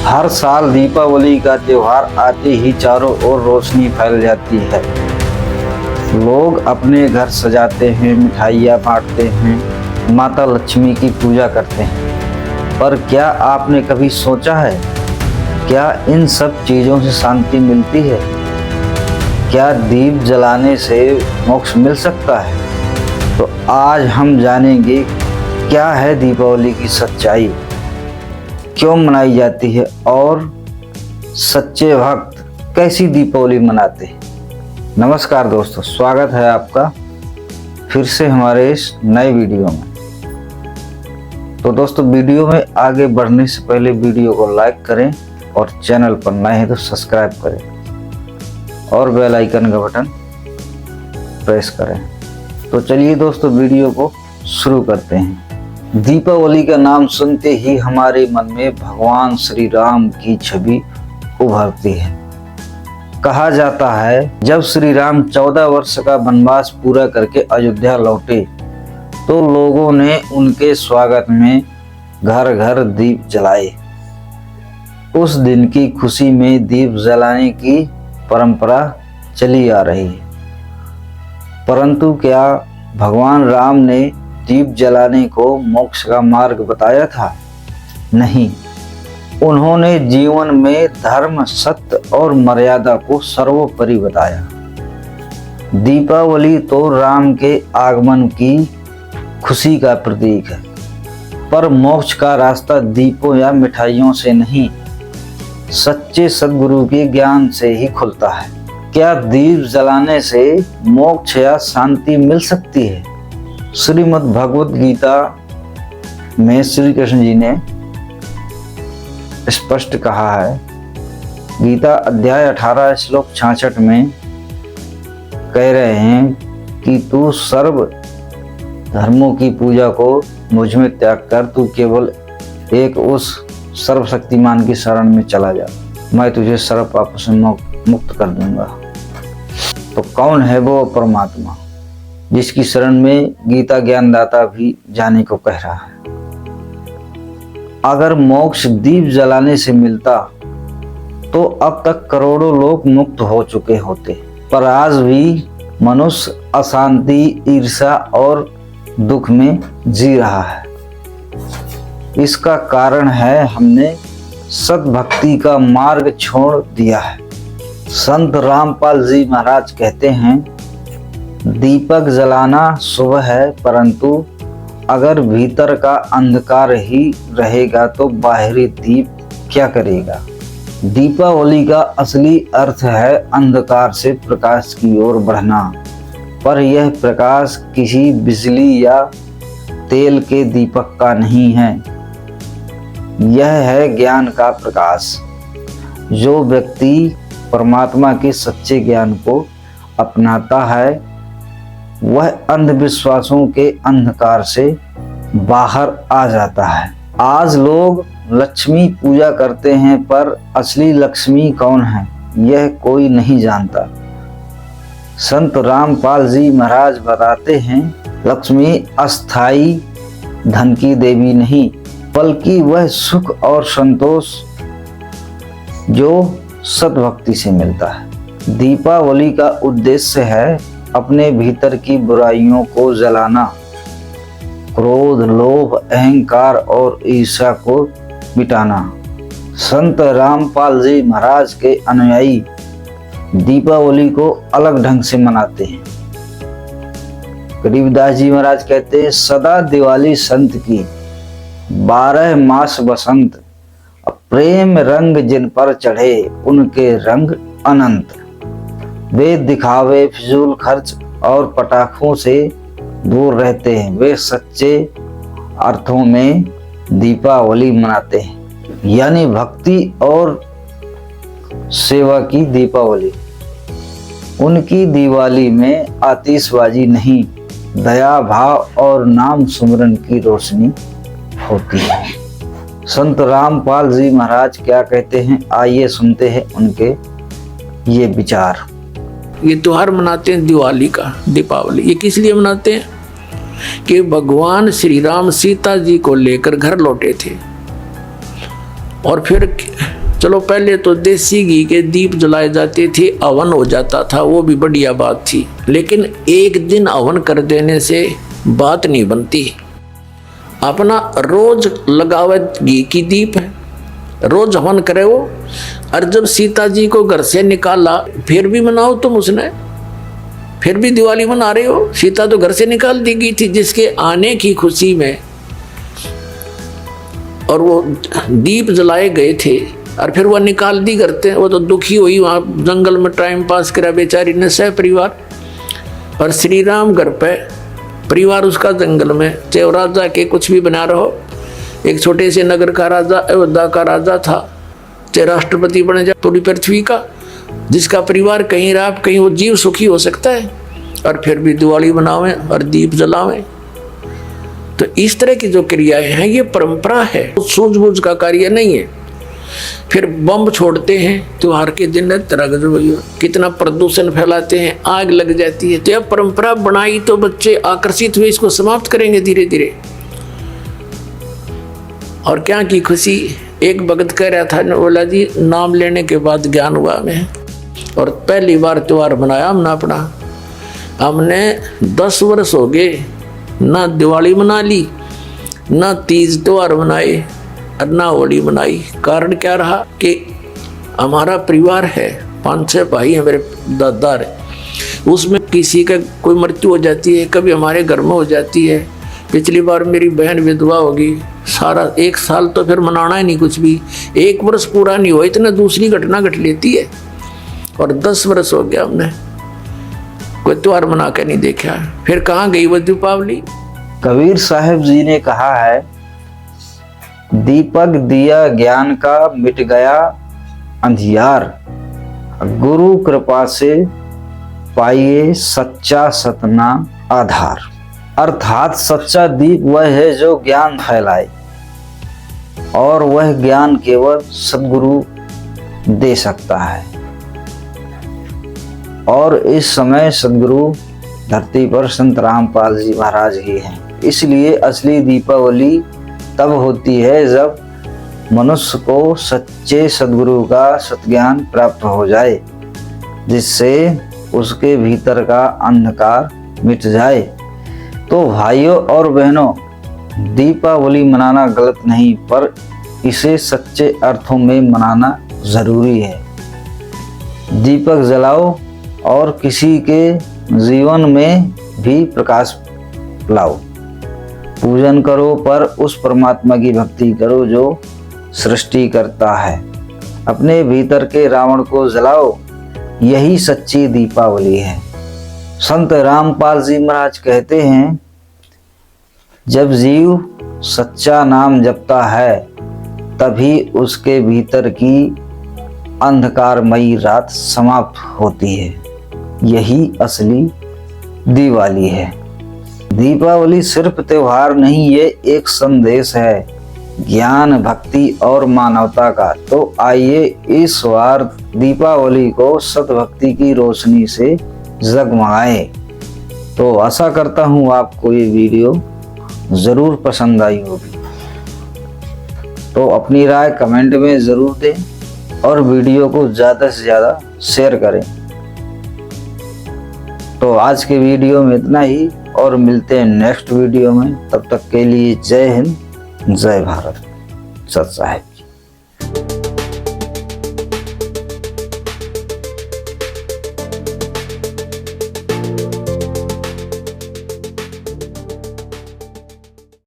हर साल दीपावली का त्योहार आते ही चारों ओर रोशनी फैल जाती है। लोग अपने घर सजाते हैं, मिठाइयाँ बांटते हैं, माता लक्ष्मी की पूजा करते हैं। पर क्या आपने कभी सोचा है, क्या इन सब चीज़ों से शांति मिलती है? क्या दीप जलाने से मोक्ष मिल सकता है? तो आज हम जानेंगे क्या है दीपावली की सच्चाई, क्यों मनाई जाती है और सच्चे भक्त कैसी दीपावली मनाते हैं। नमस्कार दोस्तों, स्वागत है आपका फिर से हमारे इस नए वीडियो में। तो दोस्तों, वीडियो में आगे बढ़ने से पहले वीडियो को लाइक करें और चैनल पर नए हैं तो सब्सक्राइब करें और बेल आइकन का बटन प्रेस करें। तो चलिए दोस्तों, वीडियो को शुरू करते हैं। दीपावली का नाम सुनते ही हमारे मन में भगवान श्री राम की छवि उभरती है। कहा जाता है, जब श्री राम 14 वर्ष का वनवास पूरा करके अयोध्या लौटे तो लोगों ने उनके स्वागत में घर घर दीप जलाए। उस दिन की खुशी में दीप जलाने की परंपरा चली आ रही है। परंतु क्या भगवान राम ने दीप जलाने को मोक्ष का मार्ग बताया था? नहीं, उन्होंने जीवन में धर्म, सत्य और मर्यादा को सर्वोपरि बताया। दीपावली तो राम के आगमन की खुशी का प्रतीक है, पर मोक्ष का रास्ता दीपों या मिठाइयों से नहीं, सच्चे सद्गुरु के ज्ञान से ही खुलता है। क्या दीप जलाने से मोक्ष या शांति मिल सकती है? श्रीमद् भगवत गीता में श्री कृष्ण जी ने स्पष्ट कहा है। गीता अध्याय 18 श्लोक 66 में कह रहे हैं कि तू सर्व धर्मों की पूजा को मुझ में त्याग कर, तू केवल एक उस सर्वशक्तिमान की शरण में चला जा, मैं तुझे सर्व पापों से मुक्त कर दूंगा। तो कौन है वो परमात्मा जिसकी शरण में गीता ज्ञानदाता भी जाने को कह रहा है? अगर मोक्ष दीप जलाने से मिलता तो अब तक करोड़ों लोग मुक्त हो चुके होते, पर आज भी मनुष्य अशांति, ईर्ष्या और दुख में जी रहा है। इसका कारण है हमने सद्भक्ति का मार्ग छोड़ दिया है। संत रामपाल जी महाराज कहते हैं, दीपक जलाना शुभ है, परंतु अगर भीतर का अंधकार ही रहेगा तो बाहरी दीप क्या करेगा। दीपावली का असली अर्थ है अंधकार से प्रकाश की ओर बढ़ना, पर यह प्रकाश किसी बिजली या तेल के दीपक का नहीं है। यह है ज्ञान का प्रकाश। जो व्यक्ति परमात्मा के सच्चे ज्ञान को अपनाता है वह अंधविश्वासों के अंधकार से बाहर आ जाता है। आज लोग लक्ष्मी पूजा करते हैं, पर असली लक्ष्मी कौन है यह कोई नहीं जानता। संत रामपाल जी महाराज बताते हैं, लक्ष्मी अस्थाई धन की देवी नहीं, बल्कि वह सुख और संतोष जो सद्भक्ति से मिलता है। दीपावली का उद्देश्य है अपने भीतर की बुराइयों को जलाना, क्रोध, लोभ, अहंकार और ईर्ष्या को मिटाना। संत रामपाल जी महाराज के अनुयायी दीपावली को अलग ढंग से मनाते हैं। गरीबदास जी महाराज कहते हैं, सदा दिवाली संत की, 12 मास बसंत, प्रेम रंग जिन पर चढ़े उनके रंग अनंत। वे दिखावे, फिजूल खर्च और पटाखों से दूर रहते हैं, वे सच्चे अर्थों में दीपावली मनाते हैं, यानी भक्ति और सेवा की दीपावली। उनकी दिवाली में आतिशबाजी नहीं, दया भाव और नाम सुमरन की रोशनी होती है। संत रामपाल जी महाराज क्या कहते हैं, आइए सुनते हैं उनके ये विचार। ये त्योहार मनाते हैं दिवाली का, दीपावली। ये किस लिए मनाते हैं कि भगवान श्री राम सीता जी को लेकर घर लौटे थे और फिर चलो पहले तो देसी घी के दीप जलाए जाते थे, हवन हो जाता था, वो भी बढ़िया बात थी। लेकिन एक दिन हवन कर देने से बात नहीं बनती। अपना रोज लगावे घी की दीप है, रोज हवन करे वो। और जब सीता जी को घर से निकाला, फिर भी मनाओ तुम उसने, फिर भी दिवाली मना रहे हो। सीता तो घर से निकाल दी गई थी जिसके आने की खुशी में, और वो दीप जलाए गए थे और फिर वो निकाल दी करते। वो तो दुखी हुई, वहाँ जंगल में टाइम पास करा बेचारी ने सह परिवार। और श्री राम घर पे, परिवार उसका जंगल में, चाहे राजा के कुछ भी बना रहो। एक छोटे से नगर का राजा, अयोध्या का राजा था, चाहे राष्ट्रपति बने जाए पूरी पृथ्वी का, जिसका परिवार कहीं रहा कहीं वो जीव सुखी हो सकता है। और फिर भी दिवाली बनावें और दीप जलावें। तो इस तरह की जो क्रियाएं हैं ये परंपरा है, सूझबूझ का कार्य नहीं है। फिर बम छोड़ते हैं त्योहार के दिन, कितना प्रदूषण फैलाते हैं, आग लग जाती है। तो यह परंपरा बनाई तो बच्चे आकर्षित हुए, इसको समाप्त करेंगे धीरे धीरे। और क्या की खुशी, एक भगत कह रहा था, बोला जी नाम लेने के बाद ज्ञान हुआ हमें, और पहली बार त्योहार मनाया हमने अपना। हमने 10 वर्ष हो गए ना दिवाली मना ली, ना तीज त्योहार मनाए और ना होली मनाई। कारण क्या रहा कि हमारा परिवार है, 5-6 भाई हैं मेरे दादा है, उसमें किसी का कोई मृत्यु हो जाती है, कभी हमारे घर में हो जाती है। पिछली बार मेरी बहन विधवा होगी, सारा 1 साल तो फिर मनाना ही नहीं कुछ भी। 1 वर्ष पूरा नहीं हुआ इतना दूसरी घटना घट लेती है। और 10 वर्ष हो गया हमने कोई त्योहार मना के नहीं देखा। फिर कहाँ गई वो दीपावली। कबीर साहब जी ने कहा है, दीपक दिया ज्ञान का मिट गया अंधियार, गुरु कृपा से पाइए सच्चा सतना आधार। अर्थात सच्चा दीप वह है जो ज्ञान फैलाए, और वह ज्ञान केवल सद्गुरु दे सकता है। और इस समय सद्गुरु धरती पर संत रामपाल जी महाराज ही हैं। इसलिए असली दीपावली तब होती है जब मनुष्य को सच्चे सद्गुरु का सत्ज्ञान प्राप्त हो जाए, जिससे उसके भीतर का अंधकार मिट जाए। तो भाइयों और बहनों, दीपावली मनाना गलत नहीं, पर इसे सच्चे अर्थों में मनाना जरूरी है। दीपक जलाओ और किसी के जीवन में भी प्रकाश लाओ। पूजन करो, पर उस परमात्मा की भक्ति करो जो सृष्टि करता है। अपने भीतर के रावण को जलाओ, यही सच्ची दीपावली है। संत रामपाल जी महाराज कहते हैं, जब जीव सच्चा नाम जपता है तभी उसके भीतर की अंधकारमयी रात समाप्त होती है। यही असली दिवाली है। दीपावली सिर्फ त्योहार नहीं, ये एक संदेश है ज्ञान, भक्ति और मानवता का। तो आइए इस बार दीपावली को सतभक्ति की रोशनी से जगमगाएं। तो आशा करता हूँ आपको ये वीडियो ज़रूर पसंद आई होगी। तो अपनी राय कमेंट में ज़रूर दें और वीडियो को ज़्यादा से ज़्यादा शेयर करें। तो आज के वीडियो में इतना ही, और मिलते हैं नेक्स्ट वीडियो में। तब तक के लिए जय हिंद, जय भारत, सत साहिब।